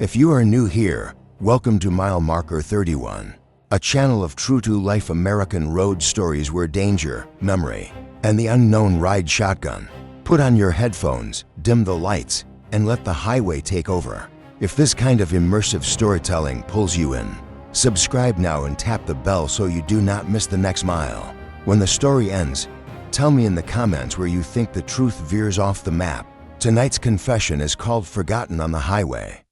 If you are new here, welcome to Mile Marker 31, a channel of true-to-life American road stories where danger, memory, and the unknown ride shotgun. Put on your headphones, dim the lights, and let the highway take over. If this kind of immersive storytelling pulls you in, subscribe now and tap the bell so you do not miss the next mile. When the story ends, tell me in the comments where you think the truth veers off the map. Tonight's confession is called Forgotten on the Highway.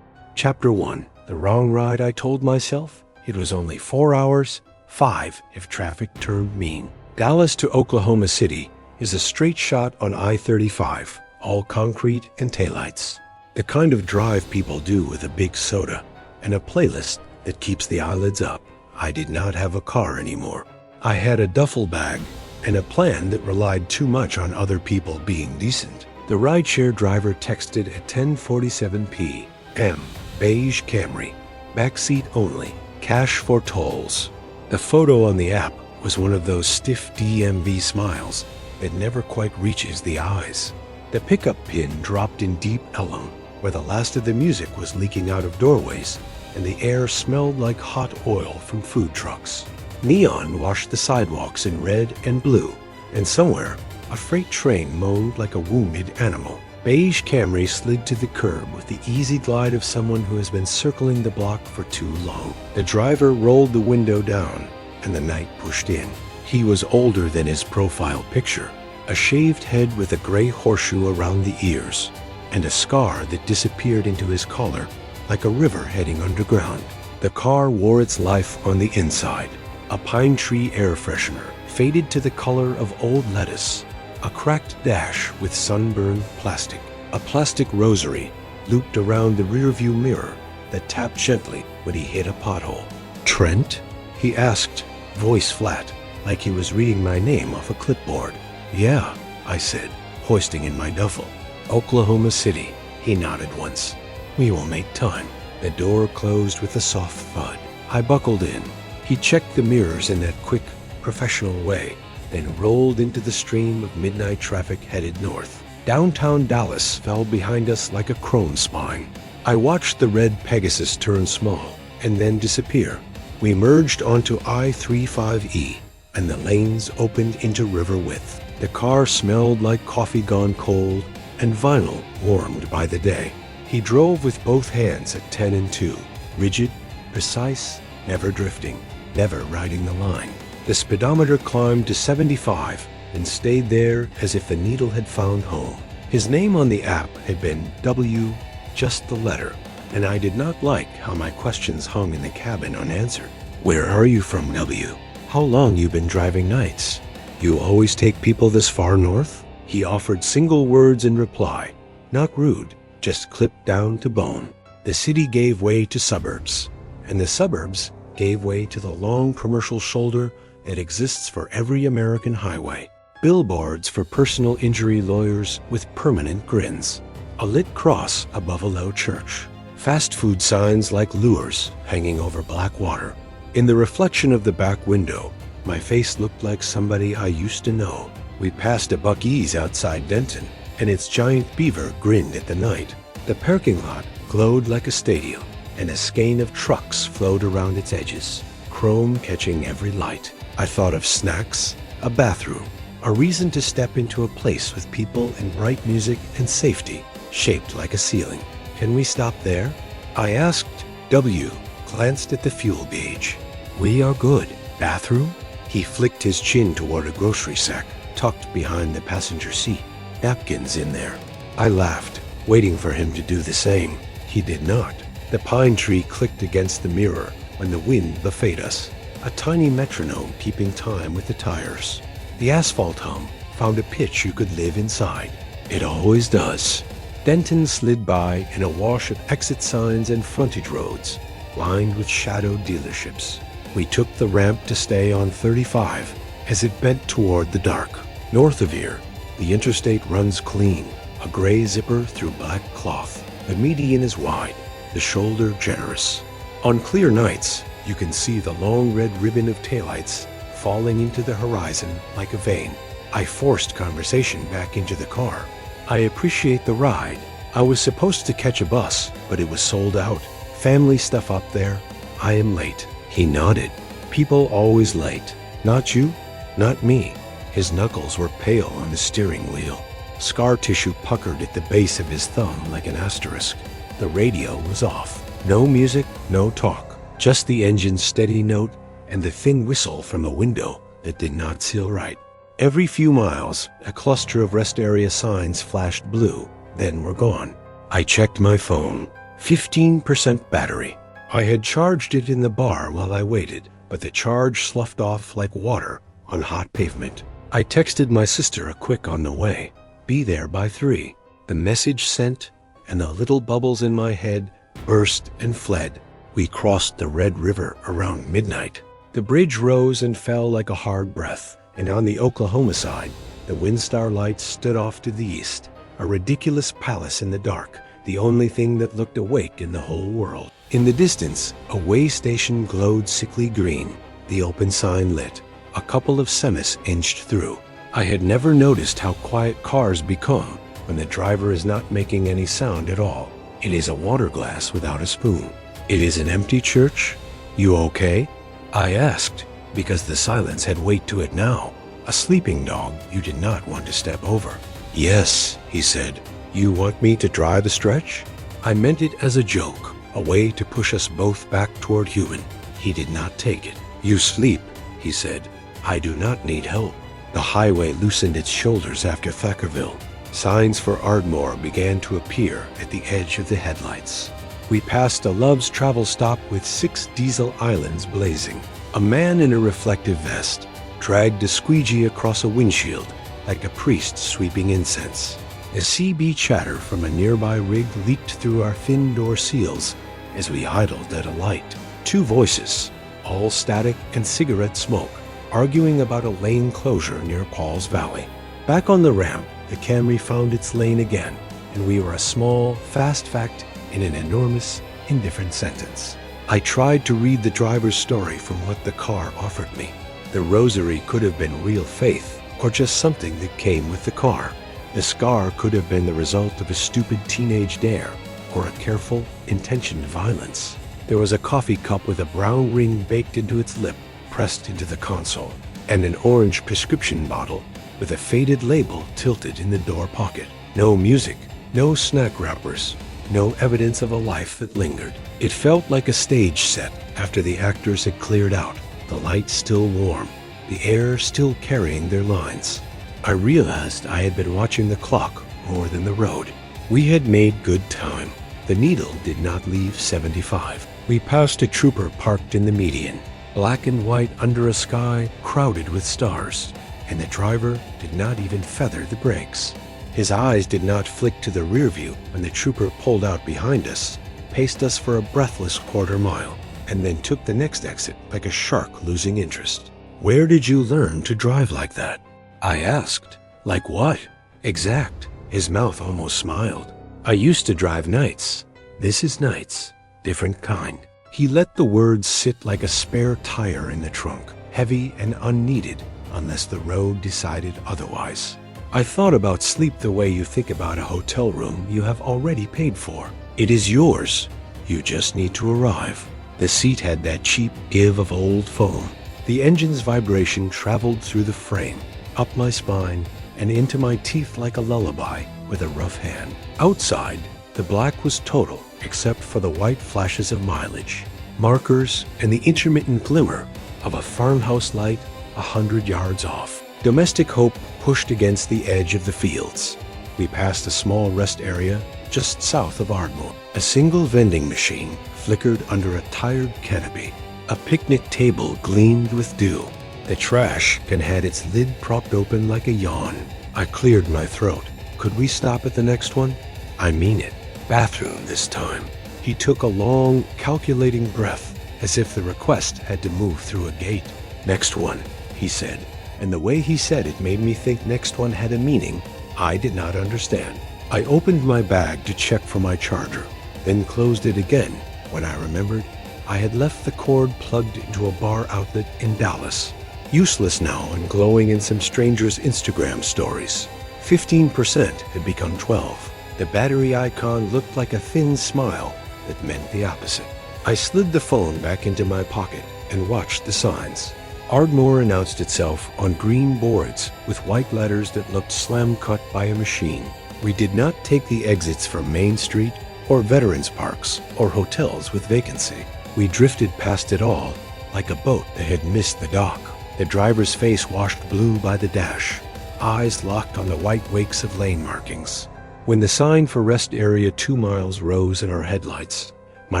Chapter 1. The wrong ride, I told myself. It was only 4 hours, 5 if traffic turned mean. Dallas to Oklahoma City is a straight shot on I-35, all concrete and taillights. The kind of drive people do with a big soda and a playlist that keeps the eyelids up. I did not have a car anymore. I had a duffel bag and a plan that relied too much on other people being decent. The rideshare driver texted at 10:47 p.m. Beige Camry, backseat only, cash for tolls. The photo on the app was one of those stiff DMV smiles that never quite reaches the eyes. The pickup pin dropped in deep Elm, where the last of the music was leaking out of doorways, and the air smelled like hot oil from food trucks. Neon washed the sidewalks in red and blue, and somewhere, a freight train moaned like a wounded animal. Beige Camry slid to the curb with the easy glide of someone who has been circling the block for too long. The driver rolled the window down, and the night pushed in. He was older than his profile picture, a shaved head with a gray horseshoe around the ears, and a scar that disappeared into his collar like a river heading underground. The car wore its life on the inside. A pine tree air freshener faded to the color of old lettuce. A cracked dash with sunburned plastic. A plastic rosary looped around the rearview mirror that tapped gently when he hit a pothole. "Trent?" he asked, voice flat, like he was reading my name off a clipboard. "Yeah," I said, hoisting in my duffel. "Oklahoma City." He nodded once. "We will make time." The door closed with a soft thud. I buckled in. He checked the mirrors in that quick, professional way, then rolled into the stream of midnight traffic headed north. Downtown Dallas fell behind us like a crone spine. I watched the red Pegasus turn small and then disappear. We merged onto I-35E, and the lanes opened into river width. The car smelled like coffee gone cold and vinyl warmed by the day. He drove with both hands at 10 and 2, rigid, precise, never drifting, never riding the line. The speedometer climbed to 75 and stayed there as if the needle had found home. His name on the app had been W, just the letter, and I did not like how my questions hung in the cabin unanswered. "Where are you from, W? How long you been driving nights? You always take people this far north?" He offered single words in reply, not rude, just clipped down to bone. The city gave way to suburbs, and the suburbs gave way to the long commercial shoulder that exists for every American highway. Billboards for personal injury lawyers with permanent grins. A lit cross above a low church. Fast food signs like lures hanging over black water. In the reflection of the back window, my face looked like somebody I used to know. We passed a Buc-ee's outside Denton, and its giant beaver grinned at the night. The parking lot glowed like a stadium, and a skein of trucks flowed around its edges, chrome catching every light. I thought of snacks, a bathroom, a reason to step into a place with people and bright music and safety, shaped like a ceiling. "Can we stop there?" I asked. W glanced at the fuel gauge. "We are good." "Bathroom?" He flicked his chin toward a grocery sack tucked behind the passenger seat. "Napkins in there." I laughed, waiting for him to do the same. He did not. The pine tree clicked against the mirror when the wind buffeted us, a tiny metronome keeping time with the tires. The asphalt hum found a pitch you could live inside. It always does. Denton slid by in a wash of exit signs and frontage roads, lined with shadowed dealerships. We took the ramp to stay on 35 as it bent toward the dark. North of here, the interstate runs clean, a gray zipper through black cloth. The median is wide, the shoulder generous. On clear nights, you can see the long red ribbon of taillights falling into the horizon like a vein. I forced conversation back into the car. I appreciate the ride. I was supposed to catch a bus, but it was sold out. Family stuff up there. I am late. He nodded. People always late. Not you? Not me. His knuckles were pale on the steering wheel. Scar tissue puckered at the base of his thumb like an asterisk. The radio was off. No music, no talk. Just the engine's steady note and the thin whistle from a window that did not seal right. Every few miles, a cluster of rest area signs flashed blue, then were gone. I checked my phone. 15% battery. I had charged it in the bar while I waited, but the charge sloughed off like water on hot pavement. I texted my sister a quick on the way. Be there by 3. The message sent, and the little bubbles in my head burst and fled. We crossed the Red River around midnight. The bridge rose and fell like a hard breath, and on the Oklahoma side, the Windstar lights stood off to the east, a ridiculous palace in the dark, the only thing that looked awake in the whole world. In the distance, a way station glowed sickly green, the open sign lit. A couple of semis inched through. I had never noticed how quiet cars become when the driver is not making any sound at all. It is a water glass without a spoon. It is an empty church. You okay? I asked, because the silence had weight to it now. A sleeping dog you did not want to step over. Yes, he said. You want me to dry the stretch? I meant it as a joke, a way to push us both back toward human. He did not take it. You sleep, he said. I do not need help. The highway loosened its shoulders after Thackerville. Signs for Ardmore began to appear at the edge of the headlights. We passed a Love's Travel stop with 6 diesel islands blazing. A man in a reflective vest dragged a squeegee across a windshield like a priest sweeping incense. A CB chatter from a nearby rig leaked through our thin door seals as we idled at a light. 2 voices, all static and cigarette smoke, arguing about a lane closure near Paul's Valley. Back on the ramp, the Camry found its lane again, and we were a small, fast fact in an enormous, indifferent sentence. I tried to read the driver's story from what the car offered me. The rosary could have been real faith, or just something that came with the car. The scar could have been the result of a stupid teenage dare, or a careful, intentioned violence. There was a coffee cup with a brown ring baked into its lip, pressed into the console, and an orange prescription bottle with a faded label tilted in the door pocket. No music, no snack wrappers, no evidence of a life that lingered. It felt like a stage set after the actors had cleared out, the lights still warm, the air still carrying their lines. I realized I had been watching the clock more than the road. We had made good time. The needle did not leave 75. We passed a trooper parked in the median, black and white under a sky crowded with stars, and the driver did not even feather the brakes. His eyes did not flick to the rear view when the trooper pulled out behind us, paced us for a breathless quarter mile, and then took the next exit like a shark losing interest. Where did you learn to drive like that? I asked. Like what? Exact. His mouth almost smiled. I used to drive nights. This is nights. Different kind. He let the words sit like a spare tire in the trunk, heavy and unneeded unless the road decided otherwise. I thought about sleep the way you think about a hotel room you have already paid for. It is yours. You just need to arrive. The seat had that cheap give of old foam. The engine's vibration traveled through the frame, up my spine, and into my teeth like a lullaby with a rough hand. Outside, the black was total except for the white flashes of mileage, markers, and the intermittent glimmer of a farmhouse light 100 yards off. Domestic hope pushed against the edge of the fields. We passed a small rest area just south of Ardmore. A single vending machine flickered under a tired canopy. A picnic table gleamed with dew. The trash can had its lid propped open like a yawn. I cleared my throat. Could we stop at the next one? I mean it. Bathroom this time. He took a long, calculating breath, as if the request had to move through a gate. Next one, he said, and the way he said it made me think next one had a meaning I did not understand. I opened my bag to check for my charger. then closed it again when I remembered I had left the cord plugged into a bar outlet in Dallas. Useless now and glowing in some stranger's Instagram stories. 15% had become 12. The battery icon looked like a thin smile that meant the opposite. I slid the phone back into my pocket and watched the signs. Ardmore announced itself on green boards with white letters that looked slam-cut by a machine. We did not take the exits from Main Street or veterans parks or hotels with vacancy. We drifted past it all like a boat that had missed the dock. The driver's face washed blue by the dash, eyes locked on the white wakes of lane markings. When the sign for rest area 2 miles rose in our headlights, my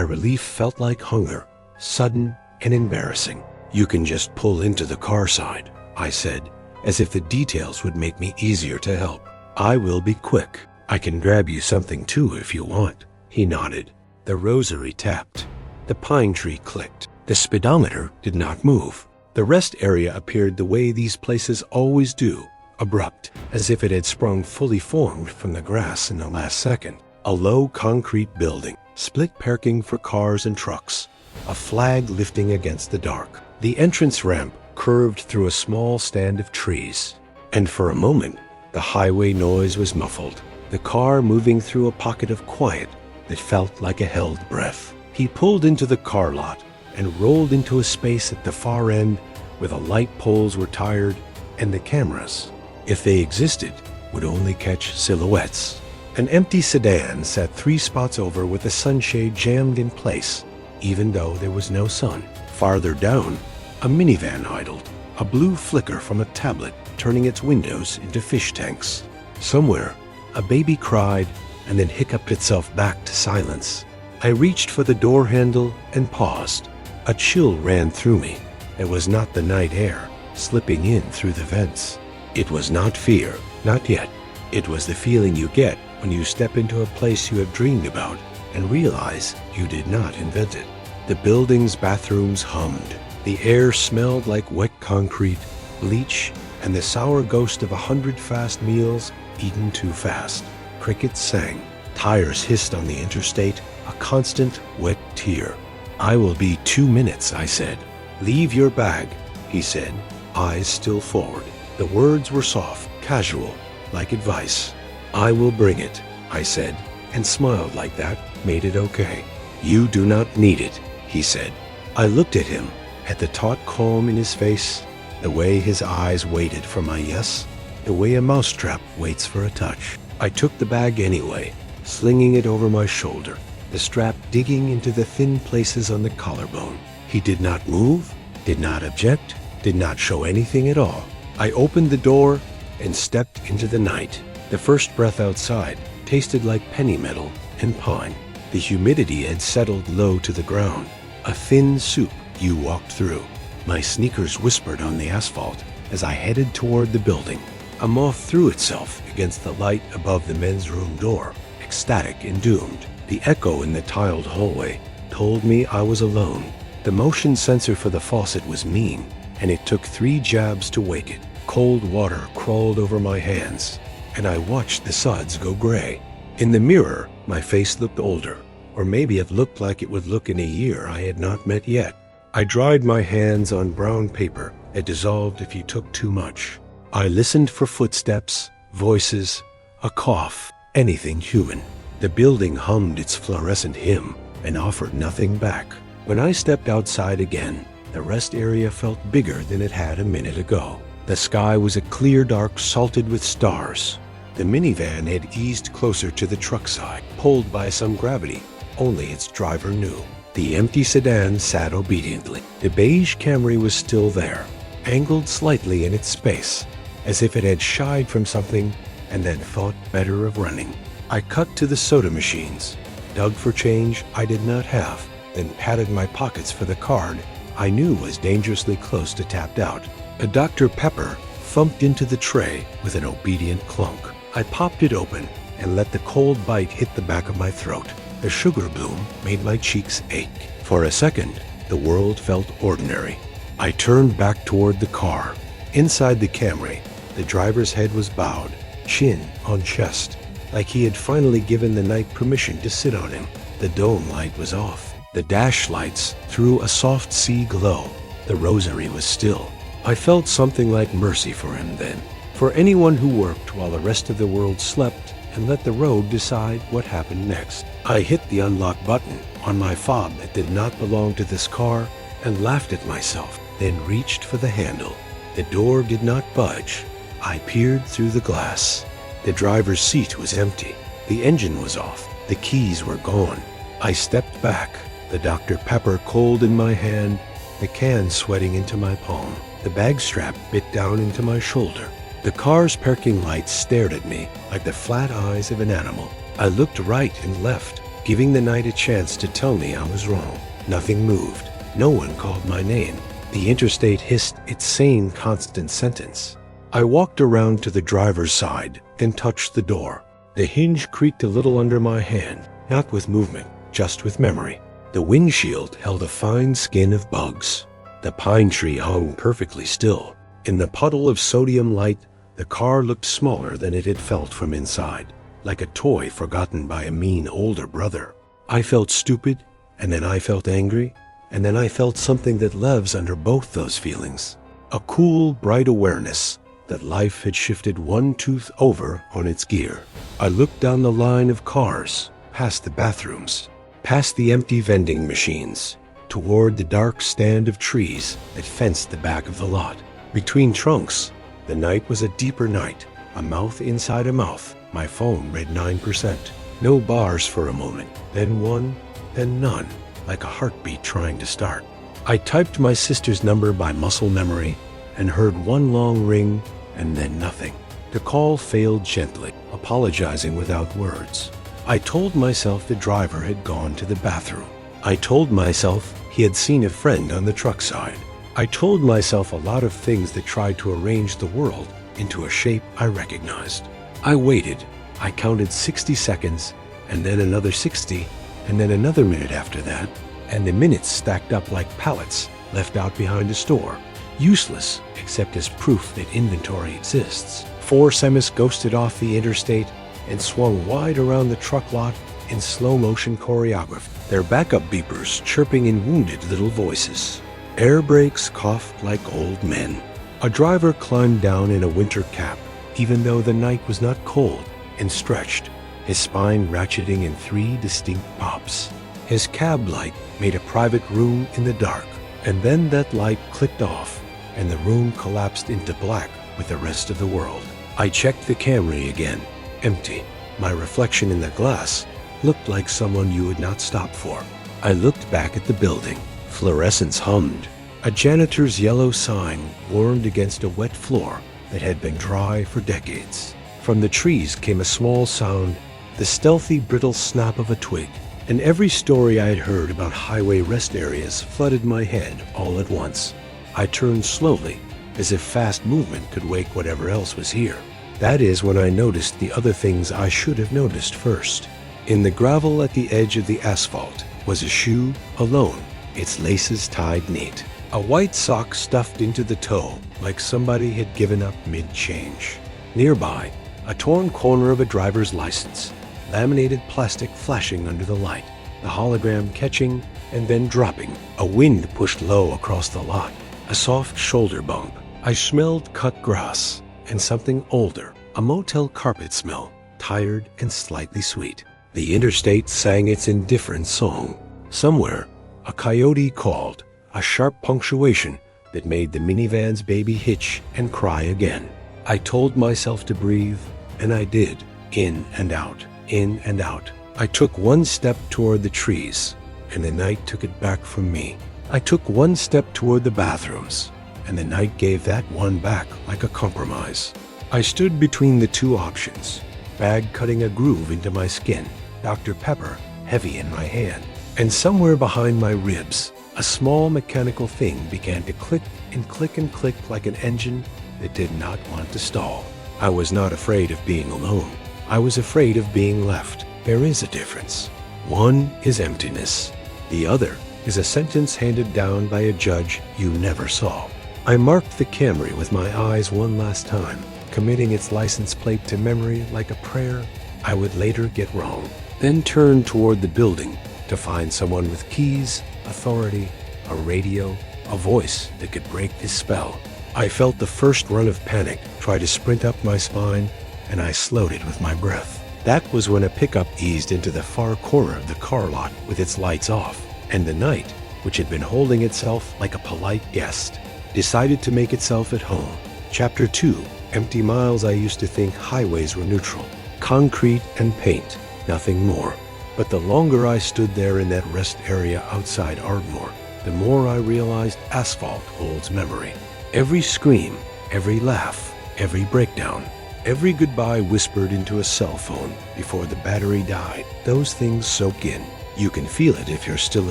relief felt like hunger, sudden and embarrassing. "You can just pull into the car side," I said, as if the details would make me easier to help. "I will be quick. I can grab you something too if you want." He nodded. The rosary tapped. The pine tree clicked. The speedometer did not move. The rest area appeared the way these places always do, abrupt, as if it had sprung fully formed from the grass in the last second. A low concrete building, split parking for cars and trucks, a flag lifting against the dark. The entrance ramp curved through a small stand of trees, and for a moment, the highway noise was muffled, the car moving through a pocket of quiet that felt like a held breath. He pulled into the car lot and rolled into a space at the far end where the light poles were tired and the cameras, if they existed, would only catch silhouettes. An empty sedan sat 3 spots over with the sunshade jammed in place, even though there was no sun. Farther down, a minivan idled, a blue flicker from a tablet turning its windows into fish tanks. Somewhere, a baby cried and then hiccuped itself back to silence. I reached for the door handle and paused. A chill ran through me. It was not the night air slipping in through the vents. It was not fear, not yet. It was the feeling you get when you step into a place you have dreamed about and realize you did not invent it. The building's bathrooms hummed. The air smelled like wet concrete, bleach, and the sour ghost of 100 fast meals eaten too fast. Crickets sang. Tires hissed on the interstate, a constant wet tear. "I will be 2 minutes," I said. "Leave your bag," he said, eyes still forward. The words were soft, casual, like advice. "I will bring it," I said, and smiled like that made it okay. "You do not need it," he said. I looked at him, at the taut calm in his face, the way his eyes waited for my yes, the way a mousetrap waits for a touch. I took the bag anyway, slinging it over my shoulder, the strap digging into the thin places on the collarbone. He did not move, did not object, did not show anything at all. I opened the door and stepped into the night. The first breath outside tasted like penny metal and pine. The humidity had settled low to the ground, a thin soup you walked through. My sneakers whispered on the asphalt as I headed toward the building. A moth threw itself against the light above the men's room door, ecstatic and doomed. The echo in the tiled hallway told me I was alone. The motion sensor for the faucet was mean, and it took 3 jabs to wake it. Cold water crawled over my hands, and I watched the suds go gray. In the mirror, my face looked older, or maybe it looked like it would look in a year I had not met yet. I dried my hands on brown paper that dissolved if you took too much. I listened for footsteps, voices, a cough, anything human. The building hummed its fluorescent hymn and offered nothing back. When I stepped outside again, the rest area felt bigger than it had a minute ago. The sky was a clear dark salted with stars. The minivan had eased closer to the truck side, pulled by some gravity, only its driver knew. The empty sedan sat obediently. The beige Camry was still there, angled slightly in its space, as if it had shied from something and then thought better of running. I cut to the soda machines, dug for change I did not have, then patted my pockets for the card I knew was dangerously close to tapped out. A Dr. Pepper thumped into the tray with an obedient clunk. I popped it open and let the cold bite hit the back of my throat. The sugar bloom made my cheeks ache. For a second, the world felt ordinary. I turned back toward the car. Inside the Camry, the driver's head was bowed, chin on chest, like he had finally given the night permission to sit on him. The dome light was off. The dash lights threw a soft sea glow. The rosary was still. I felt something like mercy for him then. For anyone who worked while the rest of the world slept and let the road decide what happened next. I hit the unlock button on my fob that did not belong to this car and laughed at myself, then reached for the handle. The door did not budge. I peered through the glass. The driver's seat was empty. The engine was off. The keys were gone. I stepped back, the Dr. Pepper cold in my hand, the can sweating into my palm. The bag strap bit down into my shoulder. The car's parking lights stared at me like the flat eyes of an animal. I looked right and left, giving the night a chance to tell me I was wrong. Nothing moved. No one called my name. The interstate hissed its sane, constant sentence. I walked around to the driver's side, then touched the door. The hinge creaked a little under my hand, not with movement, just with memory. The windshield held a fine skin of bugs. The pine tree hung perfectly still. In the puddle of sodium light, the car looked smaller than it had felt from inside, like a toy forgotten by a mean older brother. I felt stupid, and then I felt angry, and then I felt something that lives under both those feelings. A cool, bright awareness that life had shifted one tooth over on its gear. I looked down the line of cars, past the bathrooms, past the empty vending machines, toward the dark stand of trees that fenced the back of the lot. Between trunks, the night was a deeper night, a mouth inside a mouth. My phone read 9%. No bars for a moment, then one, then none, like a heartbeat trying to start. I typed my sister's number by muscle memory and heard one long ring and then nothing. The call failed gently, apologizing without words. I told myself the driver had gone to the bathroom. I told myself he had seen a friend on the truck side. I told myself a lot of things that tried to arrange the world into a shape I recognized. I waited. I counted 60 seconds, and then another 60, and then another minute after that, and the minutes stacked up like pallets left out behind a store, useless except as proof that inventory exists. 4 semis ghosted off the interstate and swung wide around the truck lot in slow-motion choreography, their backup beepers chirping in wounded little voices. Air brakes coughed like old men. A driver climbed down in a winter cap, even though the night was not cold, and stretched, his spine ratcheting in 3 distinct pops. His cab light made a private room in the dark, and then that light clicked off, and the room collapsed into black with the rest of the world. I checked the Camry again, empty. My reflection in the glass looked like someone you would not stop for. I looked back at the building. Fluorescence hummed. A janitor's yellow sign warmed against a wet floor that had been dry for decades. From the trees came a small sound, the stealthy, brittle snap of a twig, and every story I had heard about highway rest areas flooded my head all at once. I turned slowly, as if fast movement could wake whatever else was here. That is when I noticed the other things I should have noticed first. In the gravel at the edge of the asphalt was a shoe, alone, its laces tied neat. A white sock stuffed into the toe like somebody had given up mid-change. Nearby, a torn corner of a driver's license, laminated plastic flashing under the light, the hologram catching and then dropping. A wind pushed low across the lot, a soft shoulder bump. I smelled cut grass and something older, a motel carpet smell, tired and slightly sweet. The interstate sang its indifferent song. Somewhere, a coyote called, a sharp punctuation that made the minivan's baby hitch and cry again. I told myself to breathe, and I did, in and out, in and out. I took one step toward the trees, and the night took it back from me. I took one step toward the bathrooms, and the night gave that one back like a compromise. I stood between the two options, bag cutting a groove into my skin, Dr. Pepper heavy in my hand, and somewhere behind my ribs, a small mechanical thing began to click and click and click like an engine that did not want to stall. I was not afraid of being alone. I was afraid of being left. There is a difference. One is emptiness. The other is a sentence handed down by a judge you never saw. I marked the Camry with my eyes one last time, committing its license plate to memory like a prayer I would later get wrong. Then turned toward the building to find someone with keys, authority, a radio, a voice that could break this spell. I felt the first run of panic try to sprint up my spine, and I slowed it with my breath. That was when a pickup eased into the far corner of the car lot with its lights off, and the night, which had been holding itself like a polite guest, decided to make itself at home. Chapter 2. Empty miles. I used to think highways were neutral. Concrete and paint, nothing more. But the longer I stood there in that rest area outside Ardmore, the more I realized asphalt holds memory. Every scream, every laugh, every breakdown, every goodbye whispered into a cell phone before the battery died. Those things soak in. You can feel it if you're still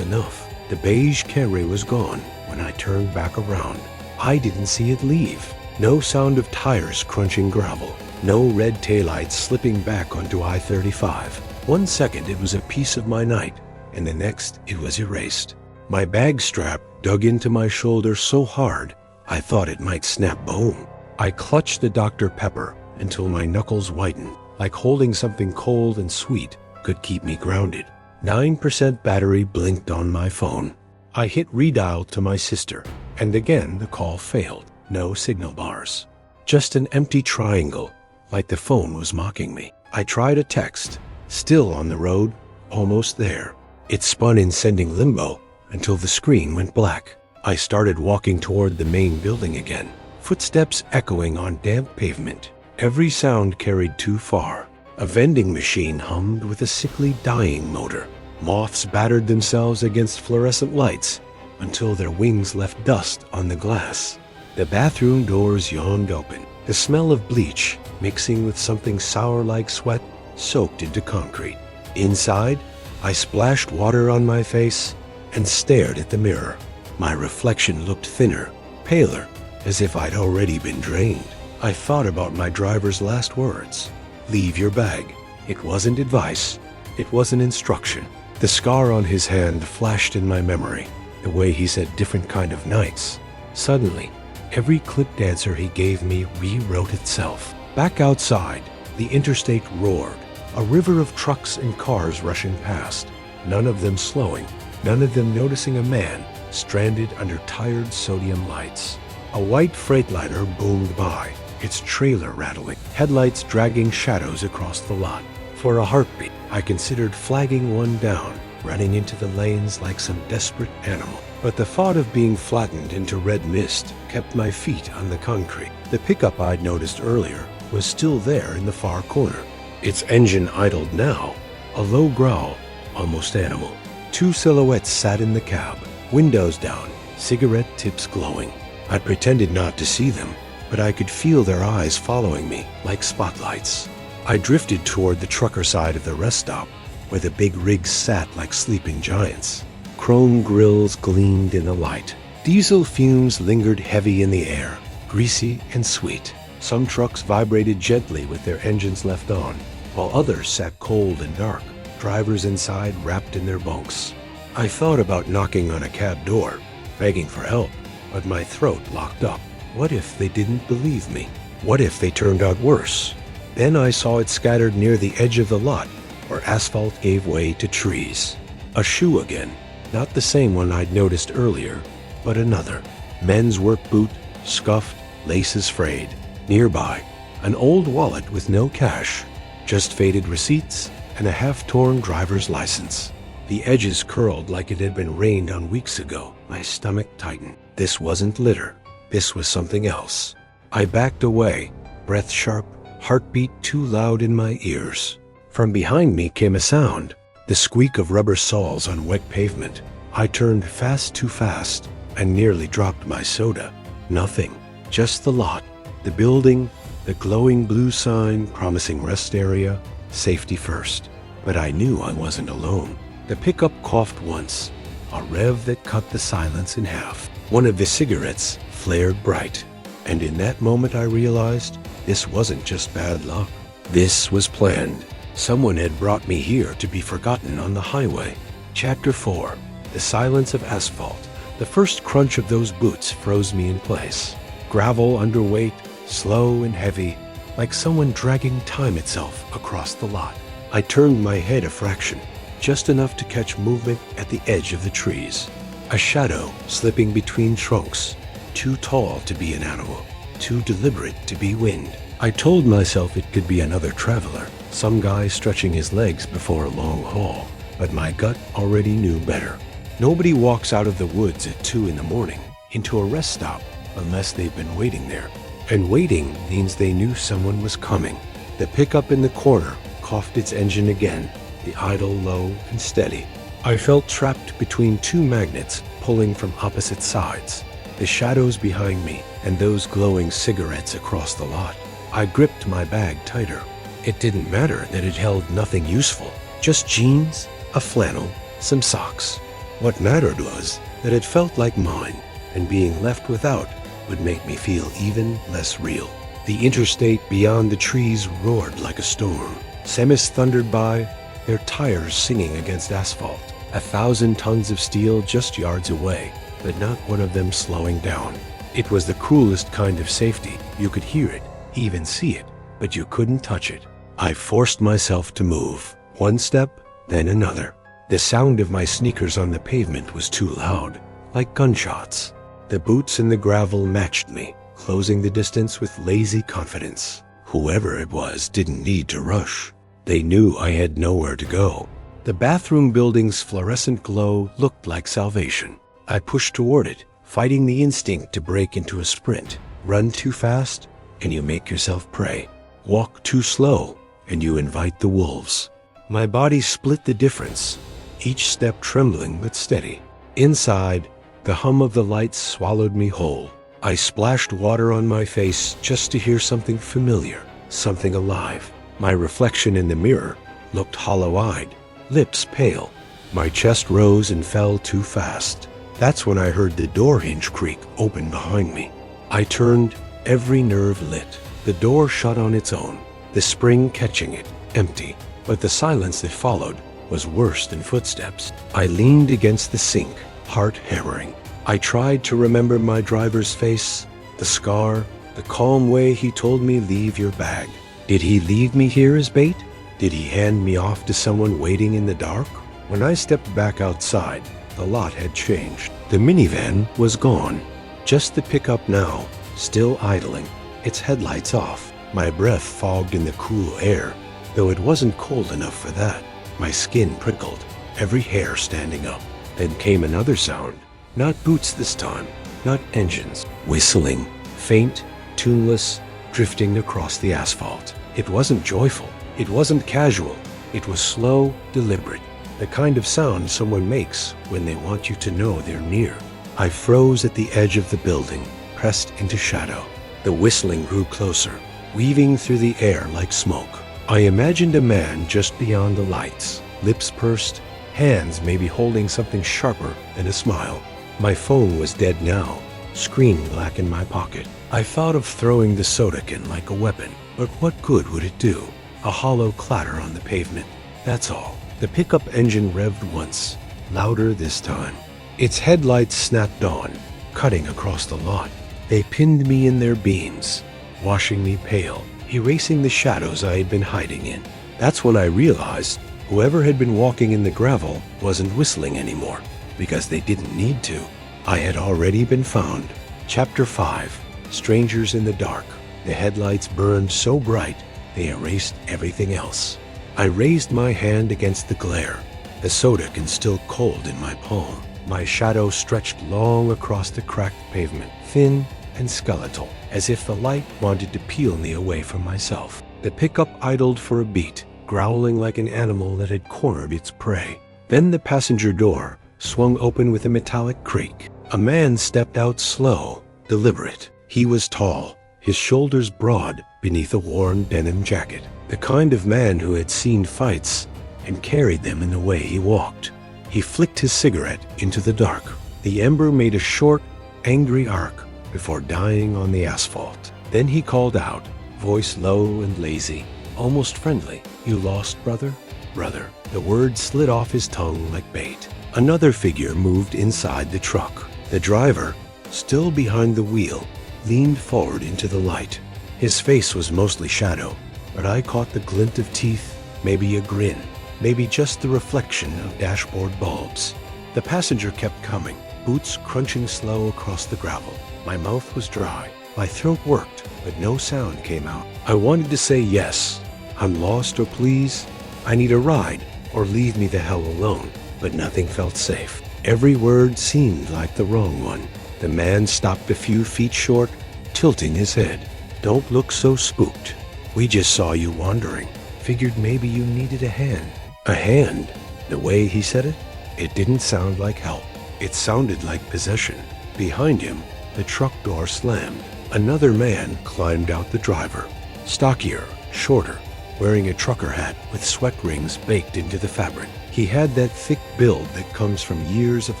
enough. The beige Camry was gone when I turned back around. I didn't see it leave. No sound of tires crunching gravel. No red taillights slipping back onto I-35. 1 second it was a piece of my night, and the next it was erased. My bag strap dug into my shoulder so hard I thought it might snap bone. I clutched the Dr. Pepper until my knuckles whitened, like holding something cold and sweet could keep me grounded. 9% battery blinked on my phone. I hit redial to my sister, and again the call failed. No signal bars. Just an empty triangle, like the phone was mocking me. I tried a text, still on the road, almost there. It spun in sending limbo until the screen went black. I started walking toward the main building again, footsteps echoing on damp pavement. Every sound carried too far. A vending machine hummed with a sickly dying motor. Moths battered themselves against fluorescent lights until their wings left dust on the glass. The bathroom doors yawned open. The smell of bleach, mixing with something sour like sweat, soaked into concrete. Inside, I splashed water on my face and stared at the mirror. My reflection looked thinner, paler, as if I'd already been drained. I thought about my driver's last words. Leave your bag. It wasn't advice. It was an instruction. The scar on his hand flashed in my memory, the way he said different kind of nights. Suddenly, every clipped answer he gave me rewrote itself. Back outside, the interstate roared, a river of trucks and cars rushing past, none of them slowing, none of them noticing a man stranded under tired sodium lights. A white Freightliner boomed by, its trailer rattling, headlights dragging shadows across the lot. For a heartbeat, I considered flagging one down, running into the lanes like some desperate animal. But the thought of being flattened into red mist kept my feet on the concrete. The pickup I'd noticed earlier was still there in the far corner. Its engine idled now, a low growl, almost animal. Two silhouettes sat in the cab, windows down, cigarette tips glowing. I pretended not to see them, but I could feel their eyes following me like spotlights. I drifted toward the trucker side of the rest stop, where the big rigs sat like sleeping giants. Chrome grills gleamed in the light. Diesel fumes lingered heavy in the air, greasy and sweet. Some trucks vibrated gently with their engines left on, while others sat cold and dark, drivers inside wrapped in their bunks. I thought about knocking on a cab door, begging for help, but my throat locked up. What if they didn't believe me? What if they turned out worse? Then I saw it scattered near the edge of the lot, where asphalt gave way to trees. A shoe again. Not the same one I'd noticed earlier, but another. Men's work boot, scuffed, laces frayed. Nearby, an old wallet with no cash, just faded receipts and a half-torn driver's license. The edges curled like it had been rained on weeks ago. My stomach tightened. This wasn't litter. This was something else. I backed away, breath sharp, heartbeat too loud in my ears. From behind me came a sound. The squeak of rubber soles on wet pavement. I turned fast too fast and nearly dropped my soda. Nothing, just the lot, the building, the glowing blue sign promising rest area, safety first. But I knew I wasn't alone. The pickup coughed once, a rev that cut the silence in half. One of the cigarettes flared bright, and in that moment I realized this wasn't just bad luck. This was planned. Someone had brought me here to be forgotten on the highway. Chapter 4. The silence of asphalt. The first crunch of those boots froze me in place. Gravel underweight, slow and heavy, like someone dragging time itself across the lot. I turned my head a fraction. just enough to catch movement at the edge of the trees. A shadow slipping between trunks, too tall to be an animal, too deliberate to be wind. I told myself it could be another traveler, some guy stretching his legs before a long haul, but my gut already knew better. Nobody walks out of the woods at 2 in the morning into a rest stop unless they've been waiting there. And waiting means they knew someone was coming. The pickup in the corner coughed its engine again, the idle low and steady. I felt trapped between 2 magnets pulling from opposite sides, the shadows behind me and those glowing cigarettes across the lot. I gripped my bag tighter. It didn't matter that it held nothing useful, just jeans, a flannel, some socks. What mattered was that it felt like mine, and being left without would make me feel even less real. The interstate beyond the trees roared like a storm. Semis thundered by, their tires singing against asphalt. 1,000 tons of steel just yards away, but not one of them slowing down. It was the cruelest kind of safety. You could hear it, even see it, but you couldn't touch it. I forced myself to move. One step, then another. The sound of my sneakers on the pavement was too loud, like gunshots. The boots in the gravel matched me, closing the distance with lazy confidence. Whoever it was didn't need to rush. They knew I had nowhere to go. The bathroom building's fluorescent glow looked like salvation. I pushed toward it, fighting the instinct to break into a sprint. Run too fast, and you make yourself prey. Walk too slow, and you invite the wolves. My body split the difference, each step trembling but steady. Inside, the hum of the lights swallowed me whole. I splashed water on my face just to hear something familiar, something alive. My reflection in the mirror looked hollow-eyed, lips pale. My chest rose and fell too fast. That's when I heard the door hinge creak open behind me. I turned, every nerve lit. The door shut on its own, the spring catching it, empty. But the silence that followed was worse than footsteps. I leaned against the sink, heart hammering. I tried to remember my driver's face, the scar, the calm way he told me leave your bag. Did he leave me here as bait? Did he hand me off to someone waiting in the dark? When I stepped back outside, the lot had changed. The minivan was gone. Just the pickup now, still idling, its headlights off. My breath fogged in the cool air, though it wasn't cold enough for that. My skin prickled, every hair standing up. Then came another sound. Not boots this time, not engines. Whistling, faint, tuneless, drifting across the asphalt. It wasn't joyful. It wasn't casual. It was slow, deliberate. The kind of sound someone makes when they want you to know they're near. I froze at the edge of the building, pressed into shadow. The whistling grew closer, weaving through the air like smoke. I imagined a man just beyond the lights, lips pursed, hands maybe holding something sharper than a smile. My phone was dead now, screen black in my pocket. I thought of throwing the soda can like a weapon, but what good would it do? A hollow clatter on the pavement, that's all. The pickup engine revved once, louder this time. Its headlights snapped on, cutting across the lot. They pinned me in their beams, washing me pale, erasing the shadows I had been hiding in. That's when I realized whoever had been walking in the gravel wasn't whistling anymore, because they didn't need to. I had already been found. Chapter 5, Strangers in the Dark. The headlights burned so bright, they erased everything else. I raised my hand against the glare, the soda can still cold in my palm. My shadow stretched long across the cracked pavement, thin and skeletal, as if the light wanted to peel me away from myself. The pickup idled for a beat, growling like an animal that had cornered its prey. Then the passenger door swung open with a metallic creak. A man stepped out slow, deliberate. He was tall, his shoulders broad beneath a worn denim jacket. The kind of man who had seen fights and carried them in the way he walked. He flicked his cigarette into the dark. The ember made a short, angry arc before dying on the asphalt. Then he called out, voice low and lazy, almost friendly. "You lost, brother?" "Brother." The word slid off his tongue like bait. Another figure moved inside the truck. The driver, still behind the wheel, leaned forward into the light. His face was mostly shadow, but I caught the glint of teeth, maybe a grin. maybe just the reflection of dashboard bulbs. The passenger kept coming, boots crunching slow across the gravel. My mouth was dry. My throat worked, but no sound came out. I wanted to say yes. I'm lost, or please. I need a ride, or leave me the hell alone. But nothing felt safe. Every word seemed like the wrong one. The man stopped a few feet short, tilting his head. Don't look so spooked. We just saw you wandering. Figured maybe you needed a hand. A hand? The way he said it? It didn't sound like help. It sounded like possession. Behind him, the truck door slammed. Another man climbed out the driver. Stockier, shorter, wearing a trucker hat with sweat rings baked into the fabric. He had that thick build that comes from years of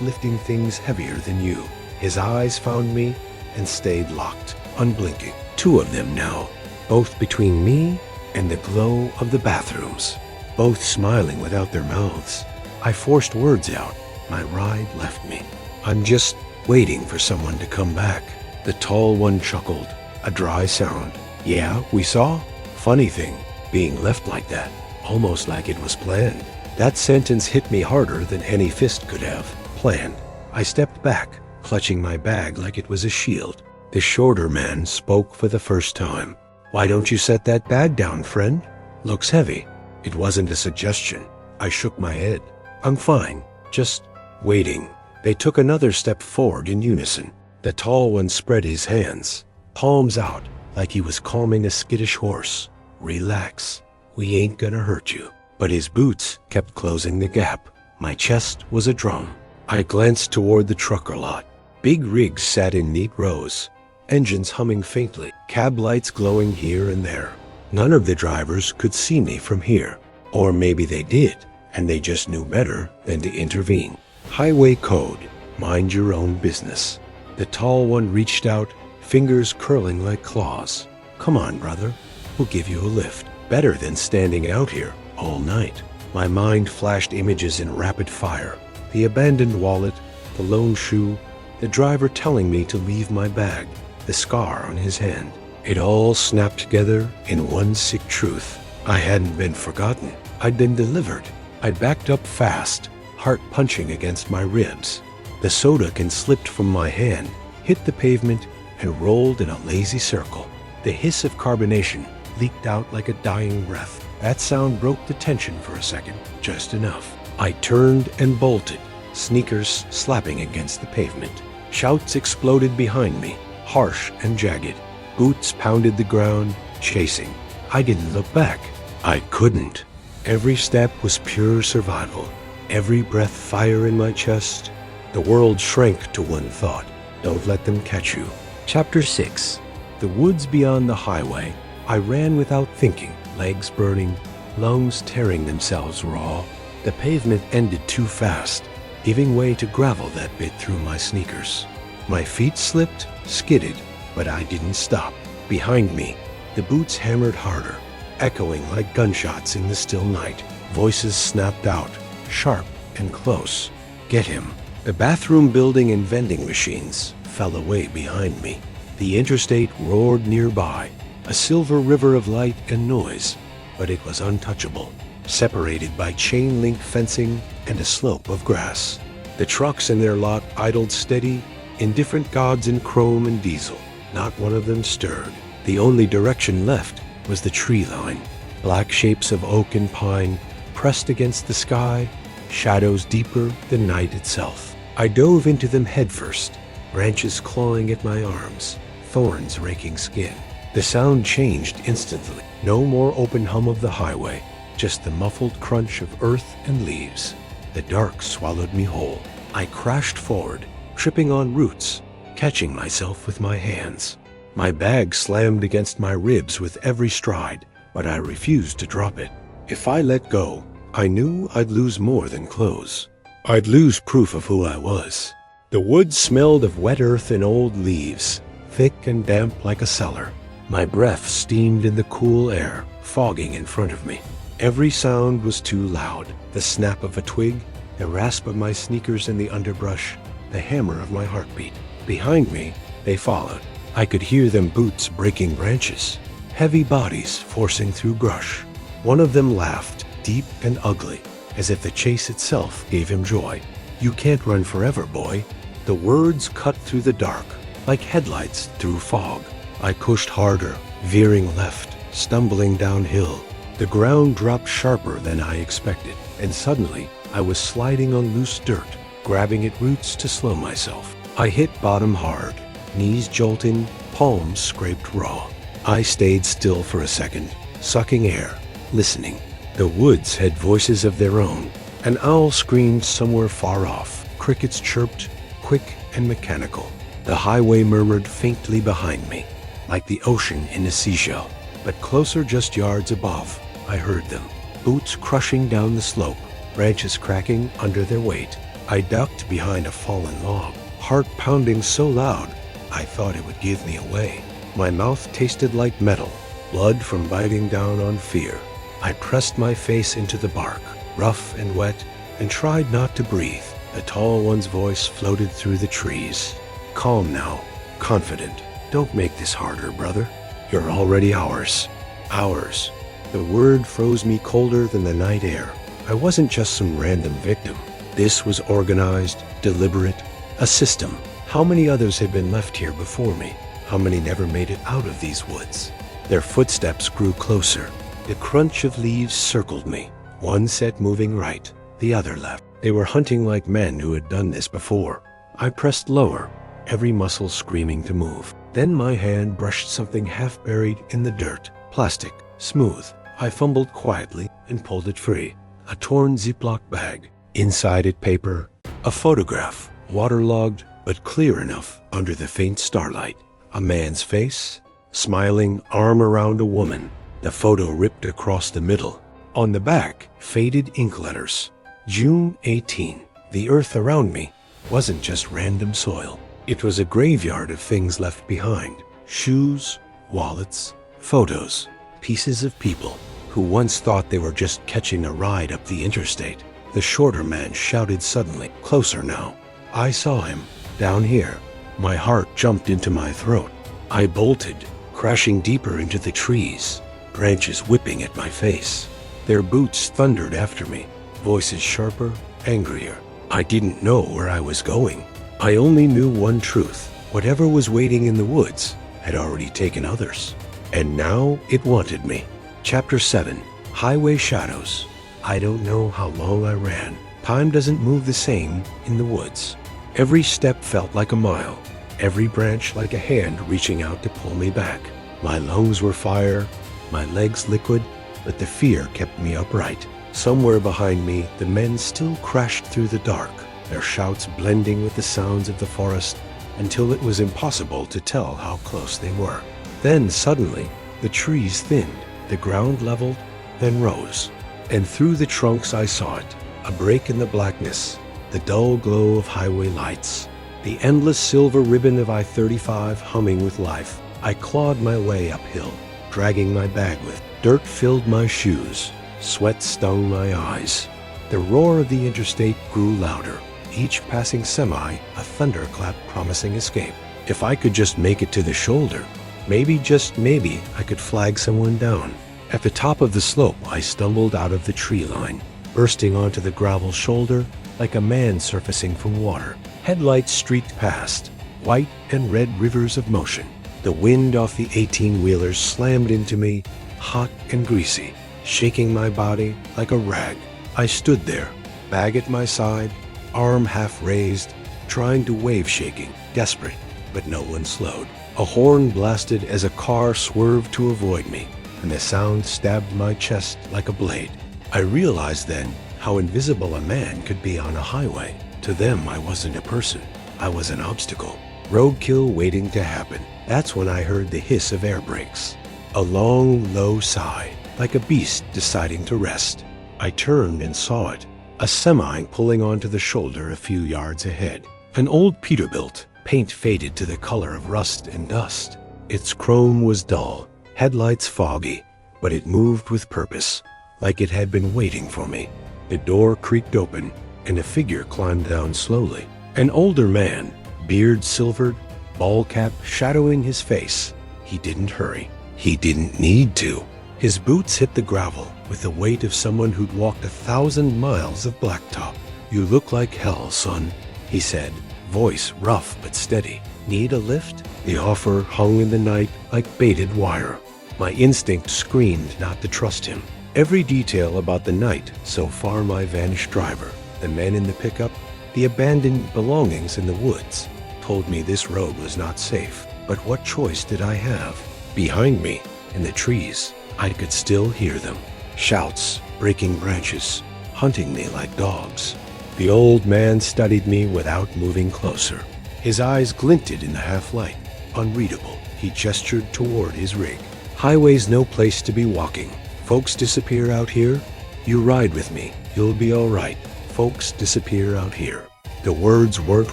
lifting things heavier than you. His eyes found me and stayed locked, unblinking. Two of them now, both between me and the glow of the bathrooms, both smiling without their mouths. I forced words out. My ride left me. I'm just waiting for someone to come back. The tall one chuckled, a dry sound. Yeah, we saw? Funny thing, being left like that, almost like it was planned. That sentence hit me harder than any fist could have. Planned. I stepped back, clutching my bag like it was a shield. The shorter man spoke for the first time. Why don't you set that bag down, friend? Looks heavy. It wasn't a suggestion. I shook my head. I'm fine. Just waiting. They took another step forward in unison. The tall one spread his hands, palms out, like he was calming a skittish horse. Relax. We ain't gonna hurt you. But his boots kept closing the gap. My chest was a drum. I glanced toward the trucker lot. Big rigs sat in neat rows, engines humming faintly, cab lights glowing here and there. None of the drivers could see me from here. Or maybe they did, and they just knew better than to intervene. Highway code. Mind your own business. The tall one reached out, fingers curling like claws. Come on, brother. We'll give you a lift. Better than standing out here all night. My mind flashed images in rapid fire. The abandoned wallet, the lone shoe, the driver telling me to leave my bag, the scar on his hand. It all snapped together in one sick truth. I hadn't been forgotten. I'd been delivered. I'd backed up fast, heart punching against my ribs. The soda can slipped from my hand, hit the pavement, and rolled in a lazy circle. The hiss of carbonation leaked out like a dying breath. That sound broke the tension for a second, just enough. I turned and bolted, sneakers slapping against the pavement. Shouts exploded behind me, harsh and jagged. Boots pounded the ground, chasing. I didn't look back. I couldn't. Every step was pure survival. Every breath fire in my chest. The world shrank to one thought. Don't let them catch you. Chapter 6. The woods beyond the highway. I ran without thinking, legs burning, lungs tearing themselves raw. The pavement ended too fast, giving way to gravel that bit through my sneakers. My feet slipped, skidded, but I didn't stop. Behind me, the boots hammered harder, echoing like gunshots in the still night. Voices snapped out, sharp and close. Get him. The bathroom building and vending machines fell away behind me. The interstate roared nearby, a silver river of light and noise, but it was untouchable, separated by chain-link fencing and a slope of grass. The trucks in their lot idled steady, indifferent gods in chrome and diesel. Not one of them stirred. The only direction left was the tree line, black shapes of oak and pine pressed against the sky, shadows deeper than night itself. I dove into them headfirst, branches clawing at my arms, thorns raking skin. The sound changed instantly. No more open hum of the highway, just the muffled crunch of earth and leaves. The dark swallowed me whole. I crashed forward, tripping on roots, catching myself with my hands. My bag slammed against my ribs with every stride, but I refused to drop it. If I let go, I knew I'd lose more than clothes. I'd lose proof of who I was. The woods smelled of wet earth and old leaves, thick and damp like a cellar. My breath steamed in the cool air, fogging in front of me. Every sound was too loud. The snap of a twig, the rasp of my sneakers in the underbrush, the hammer of my heartbeat. Behind me, they followed. I could hear them boots breaking branches, heavy bodies forcing through brush. One of them laughed, deep and ugly, as if the chase itself gave him joy. "You can't run forever, boy." The words cut through the dark, like headlights through fog. I pushed harder, veering left, stumbling downhill. The ground dropped sharper than I expected, and suddenly I was sliding on loose dirt, grabbing at roots to slow myself. I hit bottom hard, knees jolting, palms scraped raw. I stayed still for a second, sucking air, listening. The woods had voices of their own. An owl screamed somewhere far off. Crickets chirped, quick and mechanical. The highway murmured faintly behind me, like the ocean in a seashell. But closer, just yards above, I heard them. Boots crushing down the slope, branches cracking under their weight. I ducked behind a fallen log, heart pounding so loud I thought it would give me away. My mouth tasted like metal, blood from biting down on fear. I pressed my face into the bark, rough and wet, and tried not to breathe. The tall one's voice floated through the trees. "Calm now, confident. Don't make this harder, brother. You're already ours." Ours. The word froze me colder than the night air. I wasn't just some random victim. This was organized, deliberate, a system. How many others had been left here before me? How many never made it out of these woods? Their footsteps grew closer. The crunch of leaves circled me, one set moving right, the other left. They were hunting like men who had done this before. I pressed lower, every muscle screaming to move. Then my hand brushed something half buried in the dirt, plastic, smooth. I fumbled quietly and pulled it free. A torn Ziploc bag. Inside it paper, a photograph, waterlogged but clear enough under the faint starlight. A man's face, smiling, arm around a woman. The photo ripped across the middle. On the back, faded ink letters. June 18. The earth around me wasn't just random soil. It was a graveyard of things left behind. Shoes, wallets, photos, pieces of people who once thought they were just catching a ride up the interstate. The shorter man shouted suddenly, closer now. I saw him, down here. My heart jumped into my throat. I bolted, crashing deeper into the trees, branches whipping at my face. Their boots thundered after me, voices sharper, angrier. I didn't know where I was going. I only knew one truth. Whatever was waiting in the woods had already taken others. And now it wanted me. Chapter 7. Highway Shadows. I don't know how long I ran. Time doesn't move the same in the woods. Every step felt like a mile, every branch like a hand reaching out to pull me back. My lungs were fire, my legs liquid, but the fear kept me upright. Somewhere behind me, the men still crashed through the dark, their shouts blending with the sounds of the forest until it was impossible to tell how close they were. Then suddenly, the trees thinned, the ground leveled, then rose. And through the trunks I saw it, a break in the blackness, the dull glow of highway lights, the endless silver ribbon of I-35 humming with life. I clawed my way uphill, dragging my bag with. Dirt filled my shoes, sweat stung my eyes. The roar of the interstate grew louder, each passing semi a thunderclap promising escape. If I could just make it to the shoulder, maybe, just maybe, I could flag someone down. At the top of the slope, I stumbled out of the tree line, bursting onto the gravel shoulder like a man surfacing from water. Headlights streaked past, white and red rivers of motion. The wind off the 18-wheelers slammed into me, hot and greasy, shaking my body like a rag. I stood there, bag at my side, arm half raised, trying to wave shaking, desperate, but no one slowed. A horn blasted as a car swerved to avoid me, and the sound stabbed my chest like a blade. I realized then how invisible a man could be on a highway. To them, I wasn't a person. I was an obstacle. Roadkill waiting to happen. That's when I heard the hiss of air brakes. A long, low sigh, like a beast deciding to rest. I turned and saw it. A semi pulling onto the shoulder a few yards ahead. An old Peterbilt, paint faded to the color of rust and dust. Its chrome was dull, headlights foggy, but it moved with purpose, like it had been waiting for me. The door creaked open, and a figure climbed down slowly. An older man, beard silvered, ball cap shadowing his face. He didn't hurry. He didn't need to. His boots hit the gravel, with the weight of someone who'd walked 1,000 miles of blacktop. "You look like hell, son," he said, voice rough but steady. "Need a lift?" The offer hung in the night like baited wire. My instinct screamed not to trust him. Every detail about the night so far my vanished driver, the men in the pickup, the abandoned belongings in the woods, told me this road was not safe. But what choice did I have? Behind me, in the trees, I could still hear them. Shouts, breaking branches, hunting me like dogs. The old man studied me without moving closer. His eyes glinted in the half-light. Unreadable, he gestured toward his rig. "Highway's no place to be walking. Folks disappear out here. You ride with me. You'll be all right. Folks disappear out here." The words weren't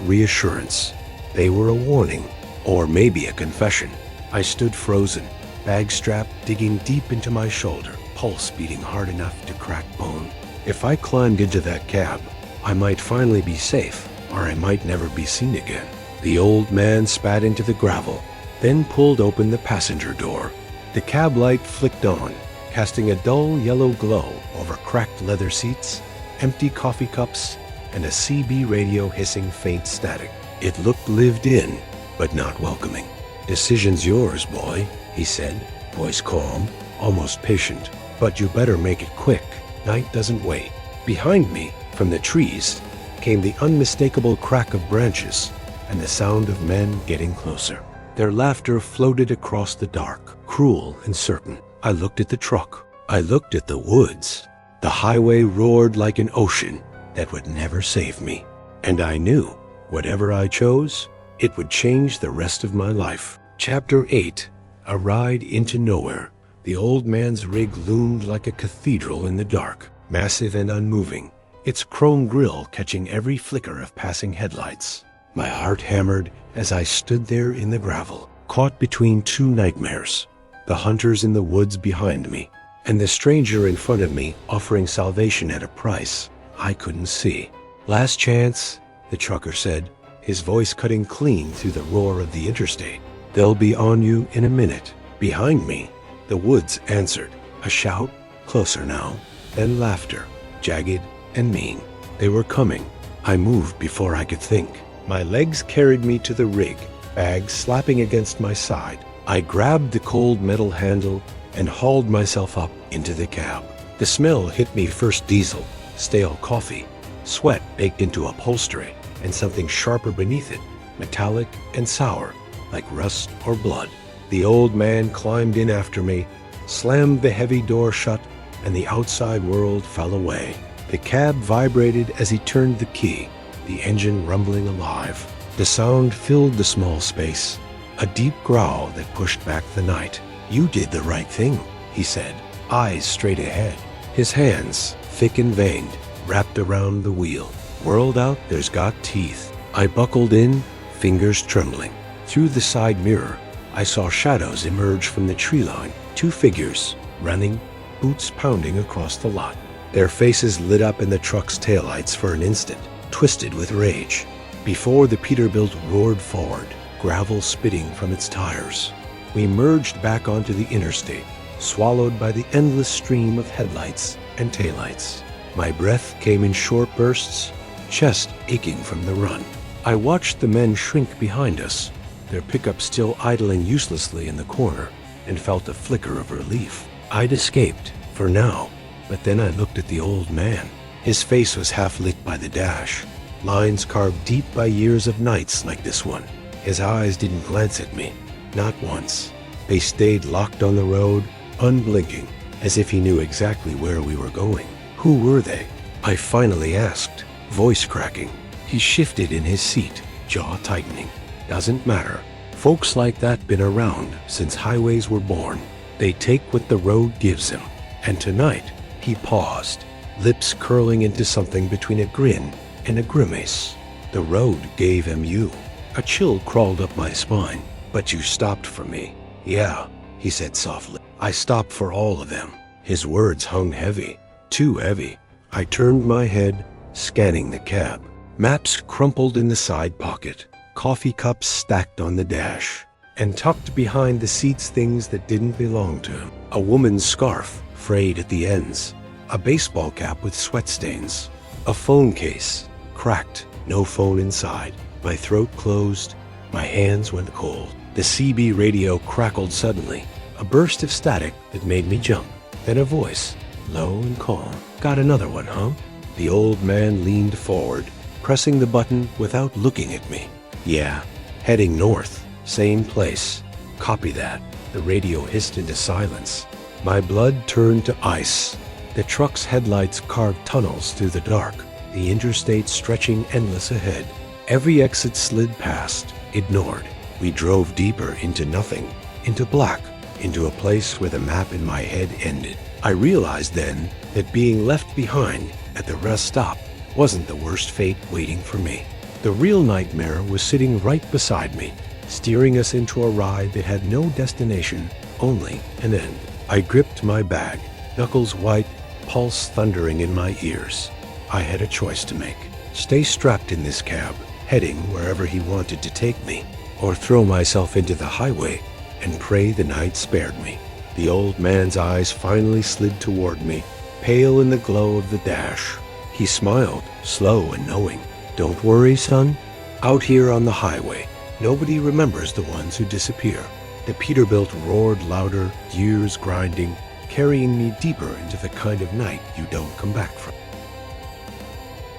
reassurance. They were a warning, or maybe a confession. I stood frozen, bag strap digging deep into my shoulder, pulse beating hard enough to crack bone. If I climbed into that cab, I might finally be safe, or I might never be seen again. The old man spat into the gravel, then pulled open the passenger door. The cab light flicked on, casting a dull yellow glow over cracked leather seats, empty coffee cups, and a CB radio hissing faint static. It looked lived in, but not welcoming. "Decision's yours, boy," he said, voice calm, almost patient. "But you better make it quick. Night doesn't wait." Behind me, from the trees, came the unmistakable crack of branches and the sound of men getting closer. Their laughter floated across the dark, cruel and certain. I looked at the truck. I looked at the woods. The highway roared like an ocean that would never save me. And I knew, whatever I chose, it would change the rest of my life. Chapter 8. A Ride into Nowhere. The old man's rig loomed like a cathedral in the dark, massive and unmoving, its chrome grille catching every flicker of passing headlights. My heart hammered as I stood there in the gravel, caught between two nightmares. The hunters in the woods behind me, and the stranger in front of me offering salvation at a price I couldn't see. "Last chance," the trucker said, his voice cutting clean through the roar of the interstate. "They'll be on you in a minute." Behind me, the woods answered. A shout, closer now, then laughter, jagged and mean. They were coming. I moved before I could think. My legs carried me to the rig, bags slapping against my side. I grabbed the cold metal handle and hauled myself up into the cab. The smell hit me first: diesel, stale coffee, sweat baked into upholstery, and something sharper beneath it, metallic and sour, like rust or blood. The old man climbed in after me, slammed the heavy door shut, and the outside world fell away. The cab vibrated as he turned the key, the engine rumbling alive. The sound filled the small space, a deep growl that pushed back the night. "You did the right thing," he said, eyes straight ahead. His hands, thick and veined, wrapped around the wheel. "Whirled out, there's got teeth." I buckled in, fingers trembling. Through the side mirror, I saw shadows emerge from the tree line. Two figures, running, boots pounding across the lot. Their faces lit up in the truck's taillights for an instant, twisted with rage, before the Peterbilt roared forward, gravel spitting from its tires. We merged back onto the interstate, swallowed by the endless stream of headlights and taillights. My breath came in short bursts, chest aching from the run. I watched the men shrink behind us, their pickup still idling uselessly in the corner, and felt a flicker of relief. I'd escaped, for now, but then I looked at the old man. His face was half lit by the dash, lines carved deep by years of nights like this one. His eyes didn't glance at me, not once. They stayed locked on the road, unblinking, as if he knew exactly where we were going. Who were they? I finally asked, voice cracking. He shifted in his seat, jaw tightening. Doesn't matter. Folks like that been around since highways were born. They take what the road gives them. And tonight, he paused, lips curling into something between a grin and a grimace. The road gave him you. A chill crawled up my spine. But you stopped for me. Yeah, he said softly. I stopped for all of them. His words hung heavy, too heavy. I turned my head, scanning the cab. Maps crumpled in the side pocket, coffee cups stacked on the dash, and tucked behind the seats things that didn't belong to him. A woman's scarf frayed at the ends, a baseball cap with sweat stains, a phone case, cracked, no phone inside, my throat closed, my hands went cold. The CB radio crackled suddenly, a burst of static that made me jump. Then a voice, low and calm. Got another one, huh? The old man leaned forward, pressing the button without looking at me. Yeah, heading north, same place. Copy that. The radio hissed into silence. My blood turned to ice. The truck's headlights carved tunnels through the dark, the interstate stretching endless ahead. Every exit slid past, ignored. We drove deeper into nothing, into black, into a place where the map in my head ended. I realized then that being left behind at the rest stop wasn't the worst fate waiting for me. The real nightmare was sitting right beside me, steering us into a ride that had no destination, only an end. I gripped my bag, knuckles white, pulse thundering in my ears. I had a choice to make. Stay strapped in this cab, heading wherever he wanted to take me, or throw myself into the highway and pray the night spared me. The old man's eyes finally slid toward me, pale in the glow of the dash. He smiled, slow and knowing. Don't worry, son. Out here on the highway, nobody remembers the ones who disappear. The Peterbilt roared louder, gears grinding, carrying me deeper into the kind of night you don't come back from.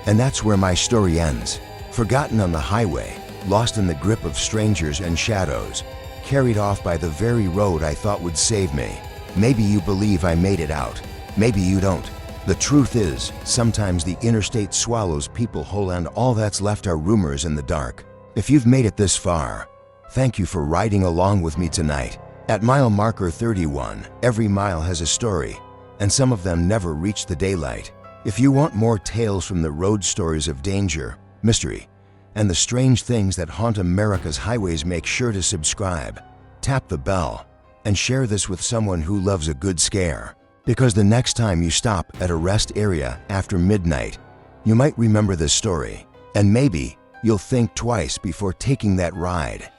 And that's where my story ends. Forgotten on the highway, lost in the grip of strangers and shadows, carried off by the very road I thought would save me. Maybe you believe I made it out. Maybe you don't. The truth is, sometimes the interstate swallows people whole and all that's left are rumors in the dark. If you've made it this far, thank you for riding along with me tonight. At mile marker 31, every mile has a story, and some of them never reach the daylight. If you want more tales from the road stories of danger, mystery, and the strange things that haunt America's highways, make sure to subscribe, tap the bell, and share this with someone who loves a good scare. Because the next time you stop at a rest area after midnight, you might remember this story, and maybe you'll think twice before taking that ride.